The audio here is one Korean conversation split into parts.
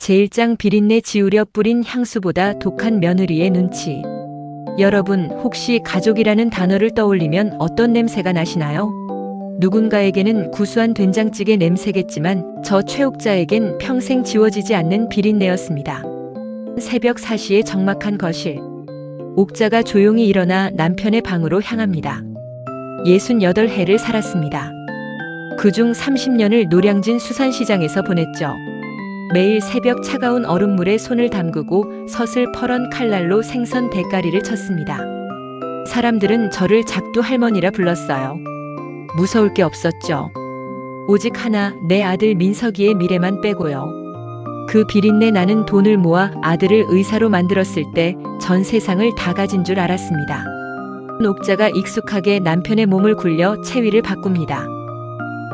제1장 비린내 지우려 뿌린 향수보다 독한 며느리의 눈치. 여러분, 혹시 가족이라는 단어를 떠올리면 어떤 냄새가 나시나요? 누군가에게는 구수한 된장찌개 냄새겠지만 저 최옥자에겐 평생 지워지지 않는 비린내였습니다. 새벽 4시의 적막한 거실. 옥자가 조용히 일어나 남편의 방으로 향합니다. 68해를 살았습니다. 그중 30년을 노량진 수산시장에서 보냈죠. 매일 새벽 차가운 얼음물에 손을 담그고 서슬퍼런 칼날로 생선 대가리를 쳤습니다. 사람들은 저를 작두 할머니라 불렀어요. 무서울 게 없었죠. 오직 하나, 내 아들 민석이의 미래만 빼고요. 그 비린내 나는 돈을 모아 아들을 의사로 만들었을 때 전 세상을 다 가진 줄 알았습니다. 옥자가 익숙하게 남편의 몸을 굴려 체위를 바꿉니다.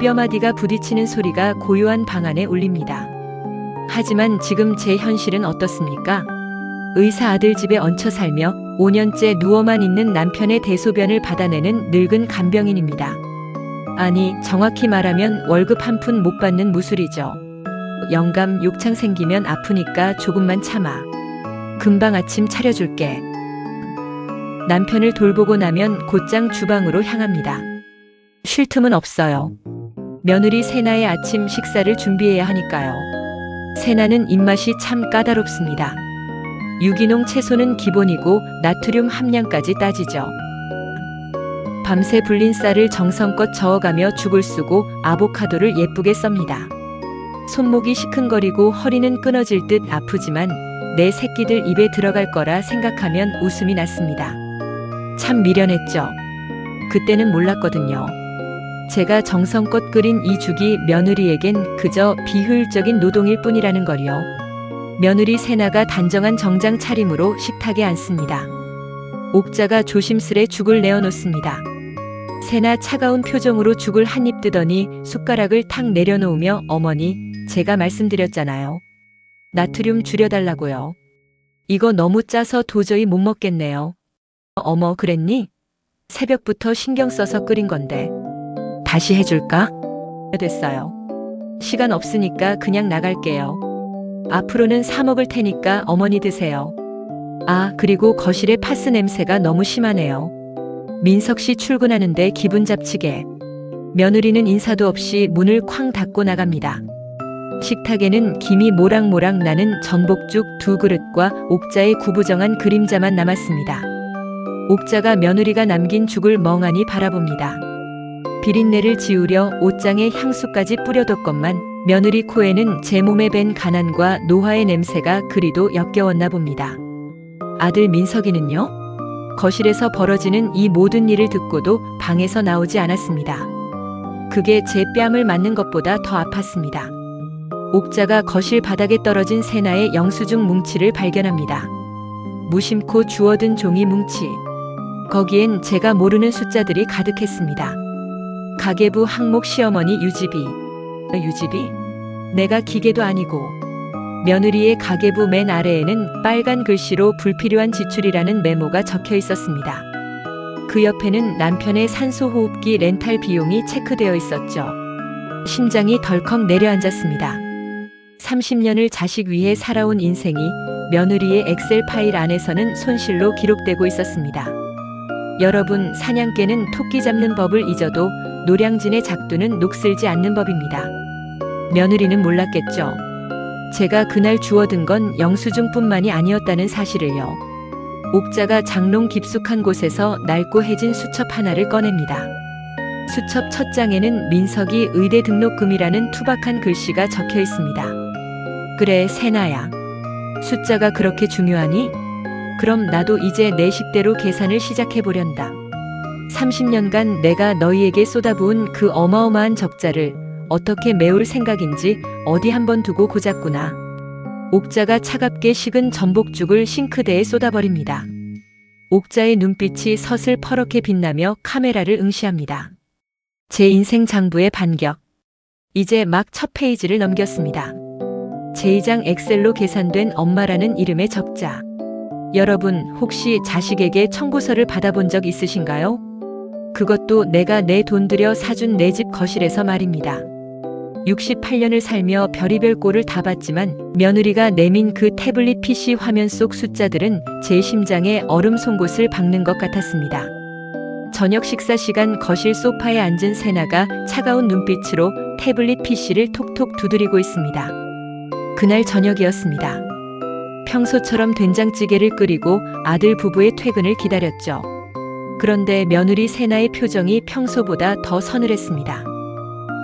뼈마디가 부딪히는 소리가 고요한 방 안에 울립니다. 하지만 지금 제 현실은 어떻습니까? 의사 아들 집에 얹혀 살며 5년째 누워만 있는 남편의 대소변을 받아내는 늙은 간병인입니다. 아니, 정확히 말하면 월급 한 푼 못 받는 무술이죠. 영감 욕창 생기면 아프니까 조금만 참아. 금방 아침 차려줄게. 남편을 돌보고 나면 곧장 주방으로 향합니다. 쉴 틈은 없어요. 며느리 세나의 아침 식사를 준비해야 하니까요. 세나는 입맛이 참 까다롭습니다. 유기농 채소는 기본이고 나트륨 함량까지 따지죠. 밤새 불린 쌀을 정성껏 저어가며 죽을 쓰고 아보카도를 예쁘게 썹니다. 손목이 시큰거리고 허리는 끊어질 듯 아프지만 내 새끼들 입에 들어갈 거라 생각하면 웃음이 났습니다. 참 미련했죠. 그때는 몰랐거든요. 제가 정성껏 끓인 이 죽이 며느리에겐 그저 비효율적인 노동일 뿐이라는 걸요. 며느리 세나가 단정한 정장 차림으로 식탁에 앉습니다. 옥자가 조심스레 죽을 내어놓습니다. 세나 차가운 표정으로 죽을 한 입 뜨더니 숟가락을 탁 내려놓으며 어머니, 제가 말씀드렸잖아요. 나트륨 줄여달라고요. 이거 너무 짜서 도저히 못 먹겠네요. 어머, 그랬니? 새벽부터 신경 써서 끓인 건데. 다시 해줄까? 됐어요. 시간 없으니까 그냥 나갈게요. 앞으로는 사 먹을 테니까 어머니 드세요. 아, 그리고 거실에 파스 냄새가 너무 심하네요. 민석 씨 출근하는데 기분 잡치게. 며느리는 인사도 없이 문을 쾅 닫고 나갑니다. 식탁에는 김이 모락모락 나는 전복죽 2그릇과 옥자의 구부정한 그림자만 남았습니다. 옥자가 며느리가 남긴 죽을 멍하니 바라봅니다. 비린내를 지우려 옷장에 향수까지 뿌려뒀건만 며느리 코에는 제 몸에 밴 가난과 노화의 냄새가 그리도 역겨웠나 봅니다. 아들 민석이는요? 거실에서 벌어지는 이 모든 일을 듣고도 방에서 나오지 않았습니다. 그게 제 뺨을 맞는 것보다 더 아팠습니다. 옥자가 거실 바닥에 떨어진 세나의 영수증 뭉치를 발견합니다. 무심코 주워든 종이 뭉치. 거기엔 제가 모르는 숫자들이 가득했습니다. 가계부 항목 시어머니 유지비. 유지비? 내가 기계도 아니고. 며느리의 가계부 맨 아래에는 빨간 글씨로 불필요한 지출이라는 메모가 적혀 있었습니다. 그 옆에는 남편의 산소호흡기 렌탈 비용이 체크되어 있었죠. 심장이 덜컥 내려앉았습니다. 30년을 자식 위해 살아온 인생이 며느리의 엑셀 파일 안에서는 손실로 기록되고 있었습니다. 여러분, 사냥개는 토끼 잡는 법을 잊어도 노량진의 작두는 녹슬지 않는 법입니다. 며느리는 몰랐겠죠. 제가 그날 주워든 건 영수증뿐만이 아니었다는 사실을요. 옥자가 장롱 깊숙한 곳에서 낡고 해진 수첩 하나를 꺼냅니다. 수첩 첫 장에는 민석이 의대 등록금이라는 투박한 글씨가 적혀 있습니다. 그래, 세나야. 숫자가 그렇게 중요하니? 그럼 나도 이제 내 식대로 계산을 시작해보련다. 30년간 내가 너희에게 쏟아부은 그 어마어마한 적자를 어떻게 메울 생각인지 어디 한번 두고 고잤구나. 옥자가 차갑게 식은 전복죽을 싱크대에 쏟아버립니다. 옥자의 눈빛이 서슬퍼렇게 빛나며 카메라를 응시합니다. 제 인생 장부의 반격. 이제 막 첫 페이지를 넘겼습니다. 제2장 엑셀로 계산된 엄마라는 이름의 적자. 여러분, 혹시 자식에게 청구서를 받아본 적 있으신가요? 그것도 내가 내 돈 들여 사준 내 집 거실에서 말입니다. 68년을 살며 별의별 꼴을 다 봤지만 며느리가 내민 그 태블릿 PC 화면 속 숫자들은 제 심장에 얼음 송곳을 박는 것 같았습니다. 저녁 식사 시간 거실 소파에 앉은 세나가 차가운 눈빛으로 태블릿 PC를 톡톡 두드리고 있습니다. 그날 저녁이었습니다. 평소처럼 된장찌개를 끓이고 아들 부부의 퇴근을 기다렸죠. 그런데 며느리 세나의 표정이 평소보다 더 서늘했습니다.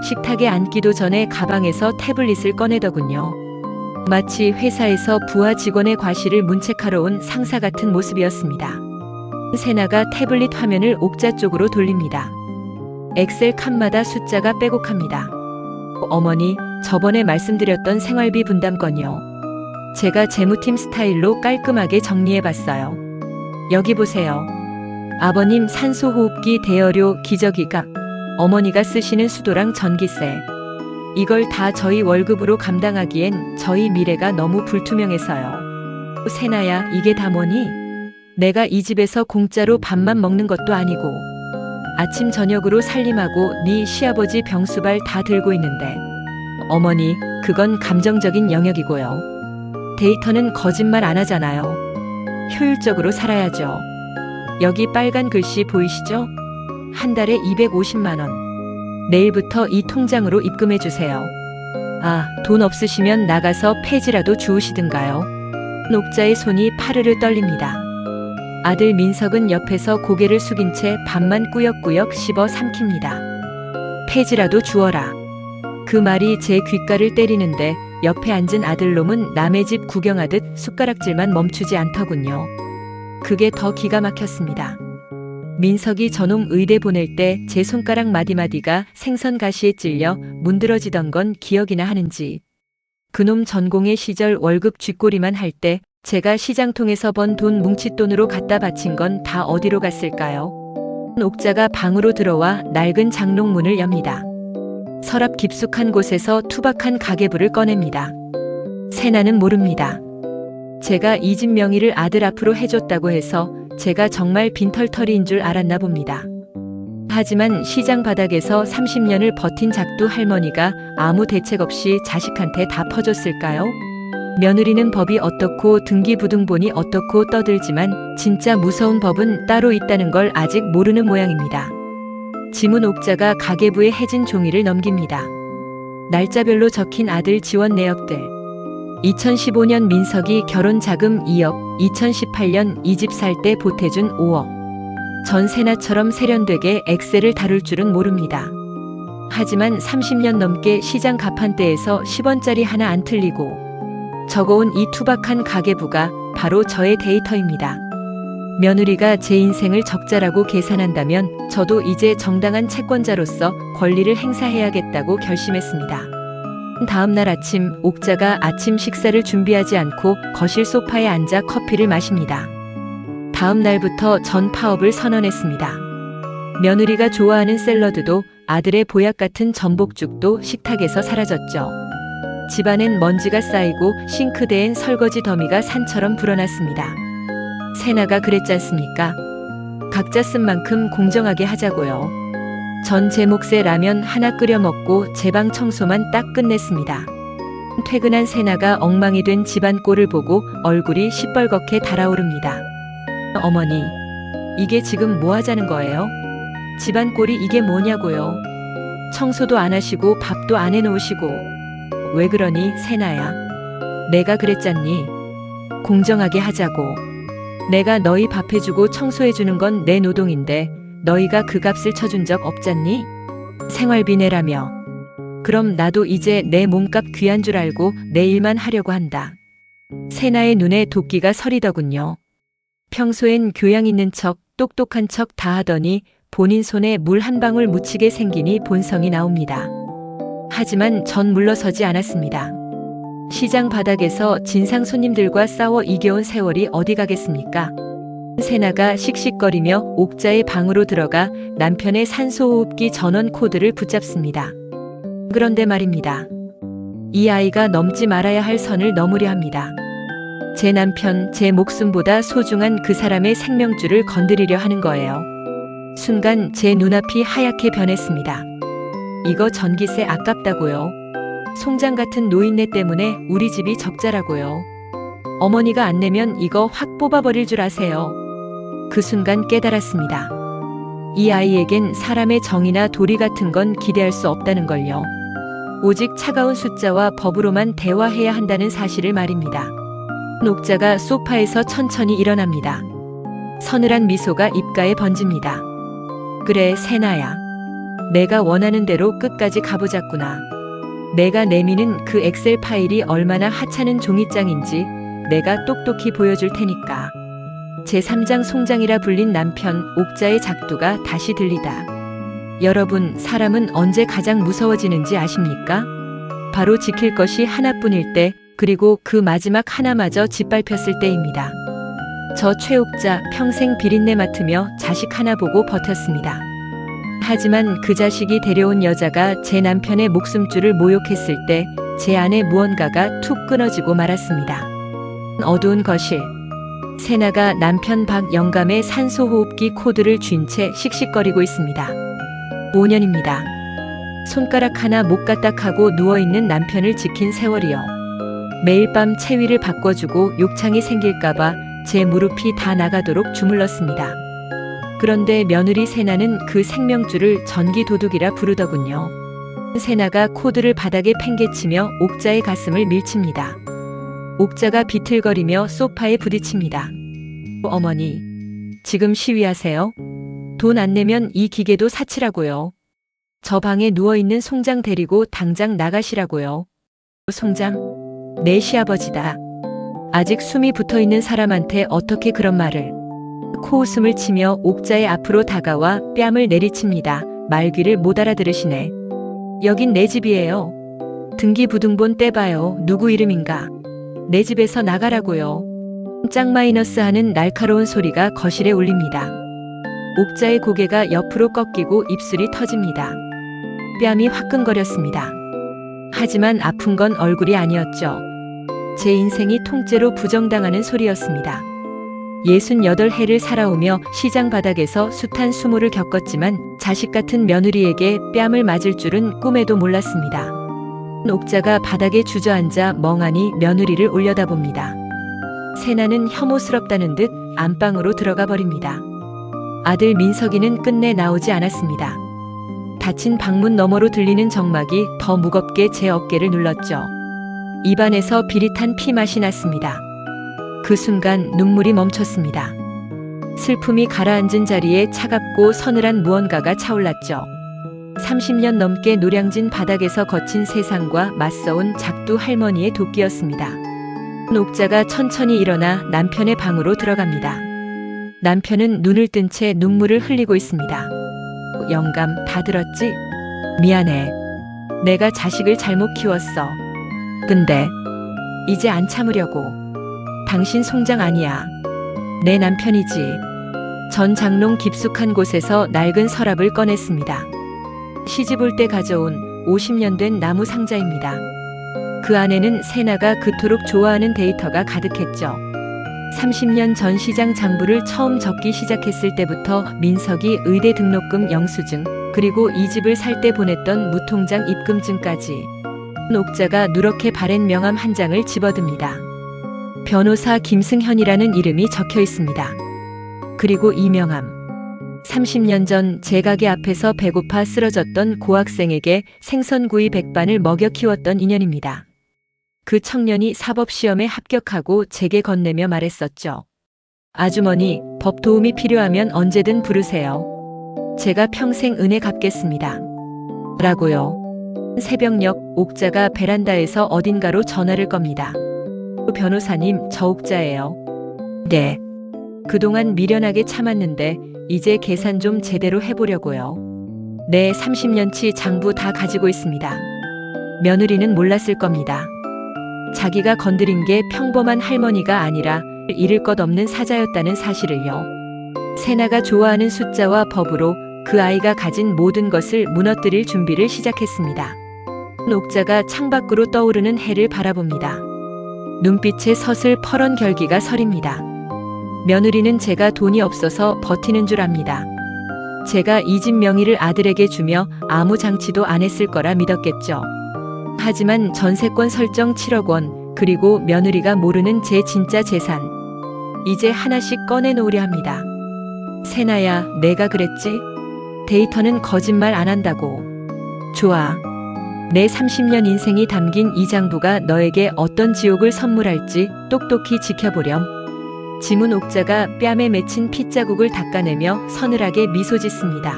식탁에 앉기도 전에 가방에서 태블릿을 꺼내더군요. 마치 회사에서 부하 직원의 과실을 문책하러 온 상사 같은 모습이었습니다. 세나가 태블릿 화면을 옥자 쪽으로 돌립니다. 엑셀 칸마다 숫자가 빼곡합니다. 어머니, 저번에 말씀드렸던 생활비 분담건요. 제가 재무팀 스타일로 깔끔하게 정리해봤어요. 여기 보세요. 아버님 산소호흡기 대여료 기저귀가, 어머니가 쓰시는 수도랑 전기세. 이걸 다 저희 월급으로 감당하기엔 저희 미래가 너무 불투명해서요. 세나야, 이게 다 뭐니? 내가 이 집에서 공짜로 밥만 먹는 것도 아니고 아침 저녁으로 살림하고 네 시아버지 병수발 다 들고 있는데. 어머니, 그건 감정적인 영역이고요. 데이터는 거짓말 안 하잖아요. 효율적으로 살아야죠. 여기 빨간 글씨 보이시죠? 한 달에 250만 원. 내일부터 이 통장으로 입금해 주세요. 아, 돈 없으시면 나가서 폐지라도 주우시든가요. 옥자의 손이 파르르 떨립니다. 아들 민석은 옆에서 고개를 숙인 채 밥만 꾸역꾸역 씹어 삼킵니다. 폐지라도 주어라. 그 말이 제 귓가를 때리는데 옆에 앉은 아들놈은 남의 집 구경하듯 숟가락질만 멈추지 않더군요. 그게 더 기가 막혔습니다. 민석이 저놈 의대 보낼 때 제 손가락 마디마디가 생선 가시에 찔려 문드러지던 건 기억이나 하는지. 그놈 전공의 시절 월급 쥐꼬리만 할 때 제가 시장통에서 번 돈 뭉칫돈으로 갖다 바친 건 다 어디로 갔을까요? 옥자가 방으로 들어와 낡은 장롱문을 엽니다. 서랍 깊숙한 곳에서 투박한 가계부를 꺼냅니다. 세나는 모릅니다. 제가 이 집 명의를 아들 앞으로 해줬다고 해서 제가 정말 빈털터리인 줄 알았나 봅니다. 하지만 시장 바닥에서 30년을 버틴 작두 할머니가 아무 대책 없이 자식한테 다 퍼줬을까요? 며느리는 법이 어떻고 등기부등본이 어떻고 떠들지만 진짜 무서운 법은 따로 있다는 걸 아직 모르는 모양입니다. 지문 옥자가 가계부에 해진 종이를 넘깁니다. 날짜별로 적힌 아들 지원 내역들. 2015년 민석이 결혼 자금 2억, 2018년 이 집 살 때 보태준 5억. 전세나처럼 세련되게 엑셀을 다룰 줄은 모릅니다. 하지만 30년 넘게 시장 가판대에서 10원짜리 하나 안 틀리고 적어온 이 투박한 가계부가 바로 저의 데이터입니다. 며느리가 제 인생을 적자라고 계산한다면 저도 이제 정당한 채권자로서 권리를 행사해야겠다고 결심했습니다. 다음 날 아침, 옥자가 아침 식사를 준비하지 않고 거실 소파에 앉아 커피를 마십니다. 다음 날부터 전 파업을 선언했습니다. 며느리가 좋아하는 샐러드도 아들의 보약 같은 전복죽도 식탁에서 사라졌죠. 집안엔 먼지가 쌓이고 싱크대엔 설거지 더미가 산처럼 불어났습니다. 세나가 그랬지 않습니까? 각자 쓴 만큼 공정하게 하자고요. 전 제 몫에 라면 하나 끓여 먹고 제 방 청소만 딱 끝냈습니다. 퇴근한 세나가 엉망이 된 집안 꼴을 보고 얼굴이 시뻘겋게 달아오릅니다. 어머니, 이게 지금 뭐 하자는 거예요? 집안 꼴이 이게 뭐냐고요? 청소도 안 하시고 밥도 안 해놓으시고. 왜 그러니, 세나야? 내가 그랬잖니. 공정하게 하자고. 내가 너희 밥 해주고 청소해주는 건 내 노동인데 너희가 그 값을 쳐준 적 없잖니? 생활비 내라며. 그럼 나도 이제 내 몸값 귀한 줄 알고 내 일만 하려고 한다. 세나의 눈에 도끼가 서리더군요. 평소엔 교양 있는 척, 똑똑한 척 다 하더니 본인 손에 물 한 방울 묻히게 생기니 본성이 나옵니다. 하지만 전 물러서지 않았습니다. 시장 바닥에서 진상 손님들과 싸워 이겨온 세월이 어디 가겠습니까? 세나가 씩씩거리며 옥자의 방으로 들어가 남편의 산소호흡기 전원 코드를 붙잡습니다. 그런데 말입니다. 이 아이가 넘지 말아야 할 선을 넘으려 합니다. 제 남편, 제 목숨보다 소중한 그 사람의 생명줄을 건드리려 하는 거예요. 순간 제 눈앞이 하얗게 변했습니다. 이거 전기세 아깝다고요. 송장 같은 노인네 때문에 우리 집이 적자라고요. 어머니가 안 내면 이거 확 뽑아버릴 줄 아세요. 그 순간 깨달았습니다. 이 아이에겐 사람의 정의나 도리 같은 건 기대할 수 없다는 걸요. 오직 차가운 숫자와 법으로만 대화해야 한다는 사실을 말입니다. 옥자가 소파에서 천천히 일어납니다. 서늘한 미소가 입가에 번집니다. 그래, 세나야. 내가 원하는 대로 끝까지 가보자꾸나. 내가 내미는 그 엑셀 파일이 얼마나 하찮은 종이장인지 내가 똑똑히 보여줄 테니까. 제3장 송장이라 불린 남편 옥자의 작두가 다시 들리다. 여러분, 사람은 언제 가장 무서워지는지 아십니까? 바로 지킬 것이 하나뿐일 때, 그리고 그 마지막 하나마저 짓밟혔을 때입니다. 저 최옥자 평생 비린내 맡으며 자식 하나 보고 버텼습니다. 하지만 그 자식이 데려온 여자가 제 남편의 목숨줄을 모욕했을 때 제 안에 무언가가 툭 끊어지고 말았습니다. 어두운 거실. 세나가 남편 박영감의 산소호흡기 코드를 쥔 채 씩씩거리고 있습니다. 5년입니다. 손가락 하나 못 까딱하고 누워있는 남편을 지킨 세월이요. 매일 밤 체위를 바꿔주고 욕창이 생길까봐 제 무릎이 다 나가도록 주물렀습니다. 그런데 며느리 세나는 그 생명줄을 전기도둑이라 부르더군요. 세나가 코드를 바닥에 팽개치며 옥자의 가슴을 밀칩니다. 옥자가 비틀거리며 소파에 부딪힙니다. 어머니, 지금 시위하세요? 돈 안 내면 이 기계도 사치라고요. 저 방에 누워있는 송장 데리고 당장 나가시라고요. 송장? 내 시아버지다. 아직 숨이 붙어있는 사람한테 어떻게 그런 말을. 코웃음을 치며 옥자의 앞으로 다가와 뺨을 내리칩니다. 말귀를 못 알아들으시네. 여긴 내 집이에요. 등기부등본 떼봐요. 누구 이름인가. 내 집에서 나가라고요. 짝 마이너스 하는 날카로운 소리가 거실에 울립니다. 옥자의 고개가 옆으로 꺾이고 입술이 터집니다. 뺨이 화끈거렸습니다. 하지만 아픈 건 얼굴이 아니었죠. 제 인생이 통째로 부정당하는 소리였습니다. 68해를 살아오며 시장 바닥에서 숱한 수모를 겪었지만 자식 같은 며느리에게 뺨을 맞을 줄은 꿈에도 몰랐습니다. 옥자가 바닥에 주저앉아 멍하니 며느리를 올려다봅니다. 세나는 혐오스럽다는 듯 안방으로 들어가 버립니다. 아들 민석이는 끝내 나오지 않았습니다. 닫힌 방문 너머로 들리는 정막이 더 무겁게 제 어깨를 눌렀죠. 입안에서 비릿한 피맛이 났습니다. 그 순간 눈물이 멈췄습니다. 슬픔이 가라앉은 자리에 차갑고 서늘한 무언가가 차올랐죠. 30년 넘게 노량진 바닥에서 거친 세상과 맞서온 작두 할머니의 도끼였습니다. 옥자가 천천히 일어나 남편의 방으로 들어갑니다. 남편은 눈을 뜬 채 눈물을 흘리고 있습니다. 영감, 다 들었지? 미안해. 내가 자식을 잘못 키웠어. 근데 이제 안 참으려고. 당신 송장 아니야. 내 남편이지. 전 장롱 깊숙한 곳에서 낡은 서랍을 꺼냈습니다. 시집 올 때 가져온 50년 된 나무 상자입니다. 그 안에는 세나가 그토록 좋아하는 데이터가 가득했죠. 30년 전 시장 장부를 처음 적기 시작했을 때부터 민석이 의대 등록금 영수증, 그리고 이 집을 살 때 보냈던 무통장 입금증까지. 옥자가 누렇게 바랜 명함 한 장을 집어듭니다. 변호사 김승현이라는 이름이 적혀 있습니다. 그리고 이 명함. 30년 전 제 가게 앞에서 배고파 쓰러졌던 고학생에게 생선구이 백반을 먹여 키웠던 인연입니다. 그 청년이 사법시험에 합격하고 제게 건네며 말했었죠. 아주머니, 법 도움이 필요하면 언제든 부르세요. 제가 평생 은혜 갚겠습니다. 라고요. 새벽녘 옥자가 베란다에서 어딘가로 전화를 겁니다. 변호사님, 저 옥자예요. 네. 그동안 미련하게 참았는데 이제 계산 좀 제대로 해보려고요. 네, 30년치 장부 다 가지고 있습니다. 며느리는 몰랐을 겁니다. 자기가 건드린 게 평범한 할머니가 아니라 잃을 것 없는 사자였다는 사실을요. 세나가 좋아하는 숫자와 법으로 그 아이가 가진 모든 것을 무너뜨릴 준비를 시작했습니다. 옥자가 창밖으로 떠오르는 해를 바라봅니다. 눈빛에 서슬 퍼런 결기가 서립니다. 며느리는 제가 돈이 없어서 버티는 줄 압니다. 제가 이 집 명의를 아들에게 주며 아무 장치도 안 했을 거라 믿었겠죠. 하지만 전세권 설정 7억 원, 그리고 며느리가 모르는 제 진짜 재산. 이제 하나씩 꺼내놓으려 합니다. 세나야, 내가 그랬지? 데이터는 거짓말 안 한다고. 좋아. 내 30년 인생이 담긴 이 장부가 너에게 어떤 지옥을 선물할지 똑똑히 지켜보렴. 지문 옥자가 뺨에 맺힌 핏자국을 닦아내며 서늘하게 미소 짓습니다.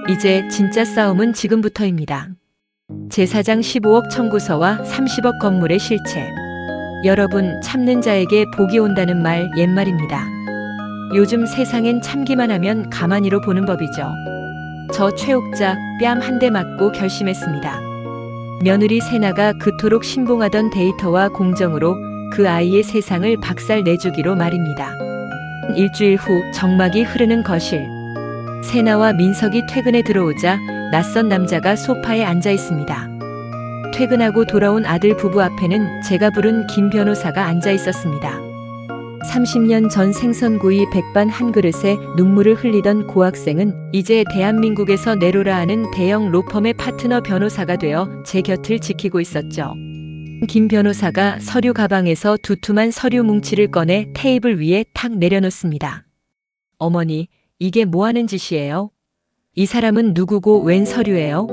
이제 진짜 싸움은 지금부터입니다. 제사장 15억 청구서와 30억 건물의 실체. 여러분, 참는 자에게 복이 온다는 말 옛말입니다. 요즘 세상엔 참기만 하면 가만히로 보는 법이죠. 저 최옥자 뺨 한 대 맞고 결심했습니다. 며느리 세나가 그토록 신봉하던 데이터와 공정으로 그 아이의 세상을 박살 내주기로 말입니다. 일주일 후 정막이 흐르는 거실. 세나와 민석이 퇴근에 들어오자 낯선 남자가 소파에 앉아 있습니다. 퇴근하고 돌아온 아들 부부 앞에는 제가 부른 김 변호사가 앉아 있었습니다. 30년 전 생선구이 백반 한 그릇에 눈물을 흘리던 고학생은 이제 대한민국에서 내로라 하는 대형 로펌의 파트너 변호사가 되어 제 곁을 지키고 있었죠. 김 변호사가 서류 가방에서 두툼한 서류 뭉치를 꺼내 테이블 위에 탁 내려놓습니다. 어머니, 이게 뭐 하는 짓이에요? 이 사람은 누구고 웬 서류예요?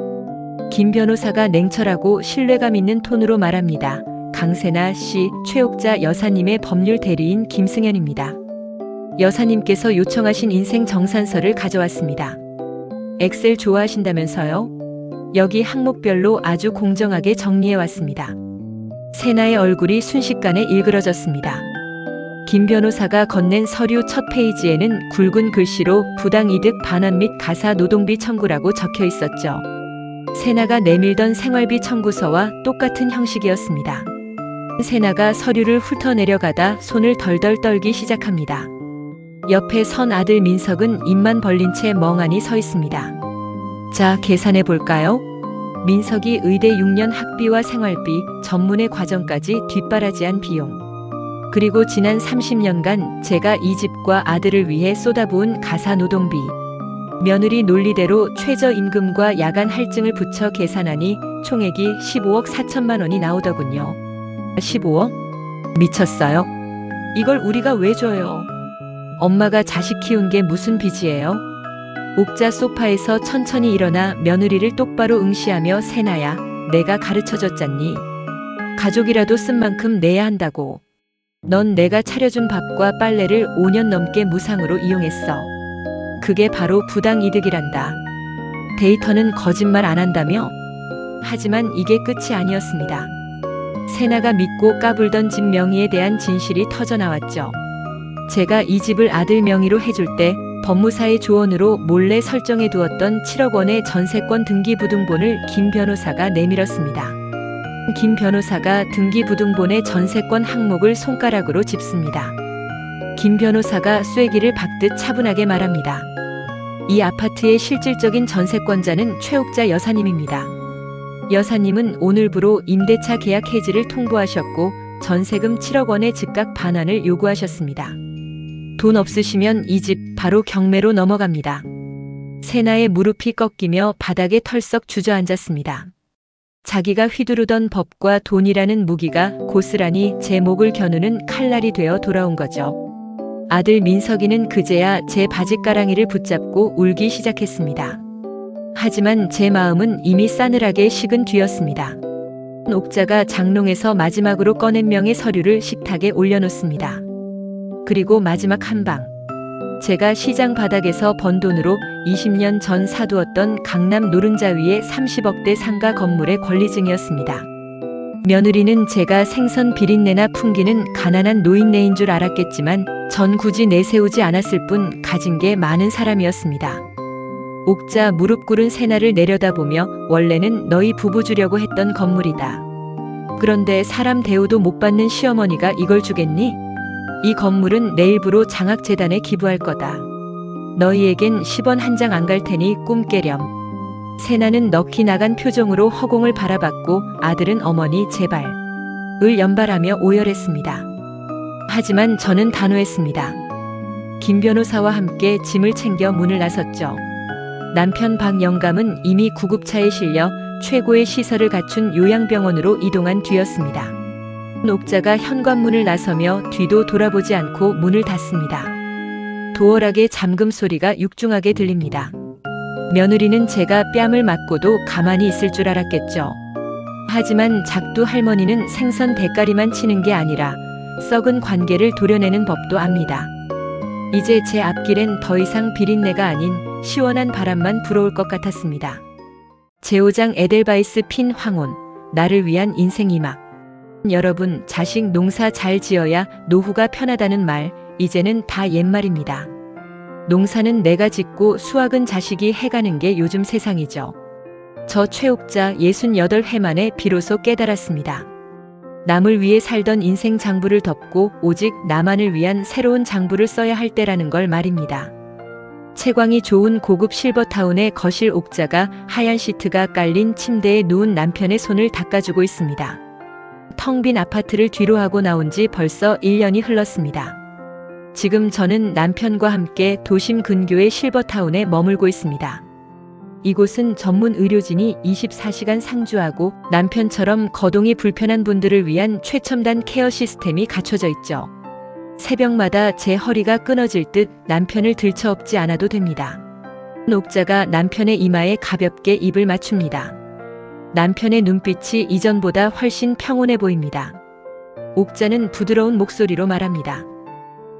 김 변호사가 냉철하고 신뢰감 있는 톤으로 말합니다. 강세나 씨, 최옥자 여사님의 법률 대리인 김승현입니다. 여사님께서 요청하신 인생 정산서를 가져왔습니다. 엑셀 좋아하신다면서요? 여기 항목별로 아주 공정하게 정리해왔습니다. 세나의 얼굴이 순식간에 일그러졌습니다. 김 변호사가 건넨 서류 첫 페이지에는 굵은 글씨로 부당이득 반환 및 가사 노동비 청구라고 적혀 있었죠. 세나가 내밀던 생활비 청구서와 똑같은 형식이었습니다. 세나가 서류를 훑어내려가다 손을 덜덜 떨기 시작합니다. 옆에 선 아들 민석은 입만 벌린 채 멍하니 서 있습니다. 자, 계산해 볼까요? 민석이 의대 6년 학비와 생활비, 전문의 과정까지 뒷바라지한 비용. 그리고 지난 30년간 제가 이 집과 아들을 위해 쏟아부은 가사 노동비. 며느리 논리대로 최저임금과 야간 할증을 붙여 계산하니 총액이 15억 4천만 원이 나오더군요. 15억? 미쳤어요? 이걸 우리가 왜 줘요? 엄마가 자식 키운 게 무슨 빚이에요? 옥자 소파에서 천천히 일어나 며느리를 똑바로 응시하며 세나야, 내가 가르쳐줬잖니. 가족이라도 쓴 만큼 내야 한다고. 넌 내가 차려준 밥과 빨래를 5년 넘게 무상으로 이용했어. 그게 바로 부당이득이란다. 데이터는 거짓말 안 한다며? 하지만 이게 끝이 아니었습니다. 세나가 믿고 까불던 집 명의에 대한 진실이 터져나왔죠. 제가 이 집을 아들 명의로 해줄 때 법무사의 조언으로 몰래 설정해 두었던 7억 원의 전세권 등기부등본을 김 변호사가 내밀었습니다. 김 변호사가 등기부등본의 전세권 항목을 손가락으로 짚습니다. 김 변호사가 쐐기를 박듯 차분하게 말합니다. 이 아파트의 실질적인 전세권자는 최옥자 여사님입니다. 여사님은 오늘부로 임대차 계약 해지를 통보하셨고 전세금 7억 원의 즉각 반환을 요구하셨습니다. 돈 없으시면 이 집 바로 경매로 넘어갑니다. 세나의 무릎이 꺾이며 바닥에 털썩 주저앉았습니다. 자기가 휘두르던 법과 돈이라는 무기가 고스란히 제 목을 겨누는 칼날이 되어 돌아온 거죠. 아들 민석이는 그제야 제 바짓가랑이를 붙잡고 울기 시작했습니다. 하지만 제 마음은 이미 싸늘하게 식은 뒤였습니다. 옥자가 장롱에서 마지막으로 꺼낸 명의 서류를 식탁에 올려놓습니다. 그리고 마지막 한 방. 제가 시장 바닥에서 번 돈으로 20년 전 사두었던 강남 노른자 위의 30억대 상가 건물의 권리증이었습니다. 며느리는 제가 생선 비린내나 풍기는 가난한 노인네인 줄 알았겠지만 전 굳이 내세우지 않았을 뿐 가진 게 많은 사람이었습니다. 옥자 무릎 꿇은 세나를 내려다보며 원래는 너희 부부 주려고 했던 건물이다. 그런데 사람 대우도 못 받는 시어머니가 이걸 주겠니? 이 건물은 내일부로 장학재단에 기부할 거다. 너희에겐 10원 한 장 안 갈 테니 꿈 깨렴. 세나는 넋이 나간 표정으로 허공을 바라봤고 아들은 어머니 제발 을 연발하며 오열했습니다. 하지만 저는 단호했습니다. 김 변호사와 함께 짐을 챙겨 문을 나섰죠. 남편 박 영감은 이미 구급차에 실려 최고의 시설을 갖춘 요양병원으로 이동한 뒤였습니다. 옥자가 현관문을 나서며 뒤도 돌아보지 않고 문을 닫습니다. 도어락의 잠금 소리가 육중하게 들립니다. 며느리는 제가 뺨을 맞고도 가만히 있을 줄 알았겠죠. 하지만 작두 할머니는 생선 대가리만 치는 게 아니라 썩은 관계를 도려내는 법도 압니다. 이제 제 앞길엔 더 이상 비린내가 아닌 시원한 바람만 불어올 것 같았습니다. 제5장 에델바이스 핀 황혼, 나를 위한 인생 이막. 여러분, 자식 농사 잘 지어야 노후가 편하다는 말, 이제는 다 옛말입니다. 농사는 내가 짓고 수확은 자식이 해가는 게 요즘 세상이죠. 저 최옥자 68해 만에 비로소 깨달았습니다. 남을 위해 살던 인생 장부를 덮고 오직 나만을 위한 새로운 장부를 써야 할 때라는 걸 말입니다. 채광이 좋은 고급 실버타운의 거실 옥자가 하얀 시트가 깔린 침대에 누운 남편의 손을 닦아주고 있습니다. 텅 빈 아파트를 뒤로하고 나온 지 벌써 1년이 흘렀습니다. 지금 저는 남편과 함께 도심 근교의 실버타운에 머물고 있습니다. 이곳은 전문 의료진이 24시간 상주하고 남편처럼 거동이 불편한 분들을 위한 최첨단 케어 시스템이 갖춰져 있죠. 새벽마다 제 허리가 끊어질 듯 남편을 들쳐업지 않아도 됩니다. 옥자가 남편의 이마에 가볍게 입을 맞춥니다. 남편의 눈빛이 이전보다 훨씬 평온해 보입니다. 옥자는 부드러운 목소리로 말합니다.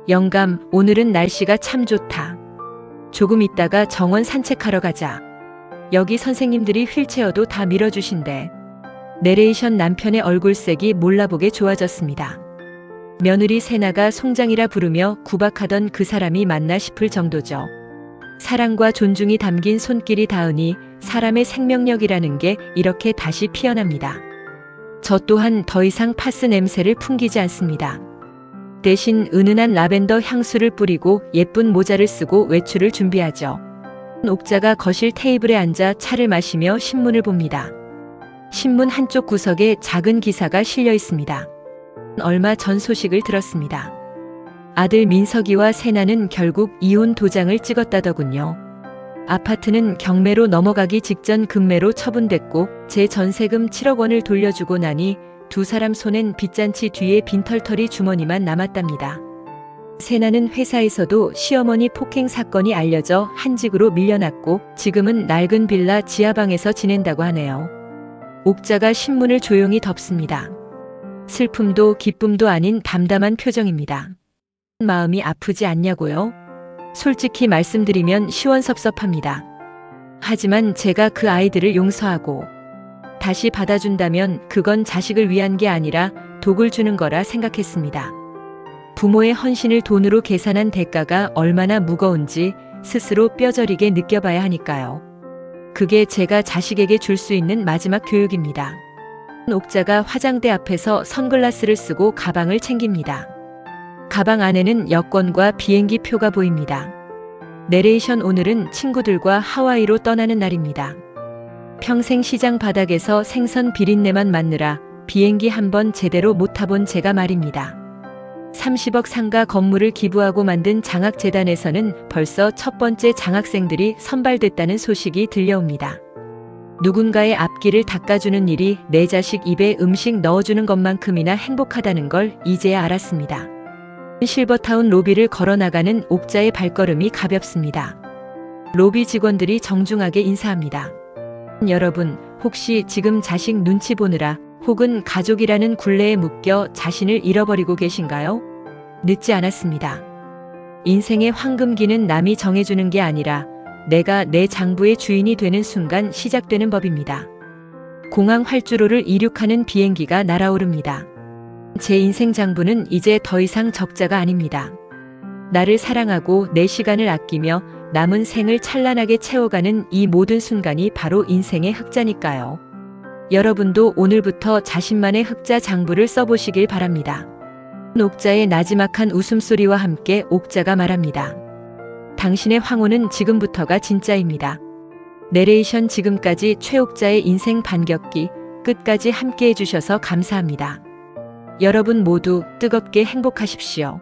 영감, 오늘은 날씨가 참 좋다. 조금 있다가 정원 산책하러 가자. 여기 선생님들이 휠체어도 다 밀어주신대. 내레이션. 남편의 얼굴색이 몰라보게 좋아졌습니다. 며느리 세나가 송장이라 부르며 구박하던 그 사람이 맞나 싶을 정도죠. 사랑과 존중이 담긴 손길이 닿으니 사람의 생명력이라는 게 이렇게 다시 피어납니다. 저 또한 더 이상 파스 냄새를 풍기지 않습니다. 대신 은은한 라벤더 향수를 뿌리고 예쁜 모자를 쓰고 외출을 준비하죠. 옥자가 거실 테이블에 앉아 차를 마시며 신문을 봅니다. 신문 한쪽 구석에 작은 기사가 실려 있습니다. 얼마 전 소식을 들었습니다. 아들 민석이와 세나는 결국 이혼 도장을 찍었다더군요. 아파트는 경매로 넘어가기 직전 급매로 처분됐고 제 전세금 7억 원을 돌려주고 나니 두 사람 손엔 빚잔치 뒤에 빈털터리 주머니만 남았답니다. 세나는 회사에서도 시어머니 폭행 사건이 알려져 한직으로 밀려났고 지금은 낡은 빌라 지하방에서 지낸다고 하네요. 옥자가 신문을 조용히 덮습니다. 슬픔도 기쁨도 아닌 담담한 표정입니다. 마음이 아프지 않냐고요? 솔직히 말씀드리면 시원섭섭합니다. 하지만 제가 그 아이들을 용서하고 다시 받아준다면 그건 자식을 위한 게 아니라 독을 주는 거라 생각했습니다. 부모의 헌신을 돈으로 계산한 대가가 얼마나 무거운지 스스로 뼈저리게 느껴봐야 하니까요. 그게 제가 자식에게 줄 수 있는 마지막 교육입니다. 옥자가 화장대 앞에서 선글라스를 쓰고 가방을 챙깁니다. 가방 안에는 여권과 비행기 표가 보입니다. 내레이션. 오늘은 친구들과 하와이로 떠나는 날입니다. 평생 시장 바닥에서 생선 비린내만 맡느라 비행기 한 번 제대로 못 타본 제가 말입니다. 30억 상가 건물을 기부하고 만든 장학재단에서는 벌써 첫 번째 장학생들이 선발됐다는 소식이 들려옵니다. 누군가의 앞길을 닦아주는 일이 내 자식 입에 음식 넣어주는 것만큼이나 행복하다는 걸 이제야 알았습니다. 실버타운 로비를 걸어나가는 옥자의 발걸음이 가볍습니다. 로비 직원들이 정중하게 인사합니다. 여러분, 혹시 지금 자식 눈치 보느라 혹은 가족이라는 굴레에 묶여 자신을 잃어버리고 계신가요? 늦지 않았습니다. 인생의 황금기는 남이 정해주는 게 아니라 내가 내 장부의 주인이 되는 순간 시작되는 법입니다. 공항 활주로를 이륙하는 비행기가 날아오릅니다. 제 인생 장부는 이제 더 이상 적자가 아닙니다. 나를 사랑하고 내 시간을 아끼며 남은 생을 찬란하게 채워가는 이 모든 순간이 바로 인생의 흑자니까요. 여러분도 오늘부터 자신만의 흑자 장부를 써보시길 바랍니다. 옥자의 나지막한 웃음소리와 함께 옥자가 말합니다. 당신의 황혼은 지금부터가 진짜입니다. 내레이션. 지금까지 최옥자의 인생 반격기 끝까지 함께 해주셔서 감사합니다. 여러분 모두 뜨겁게 행복하십시오.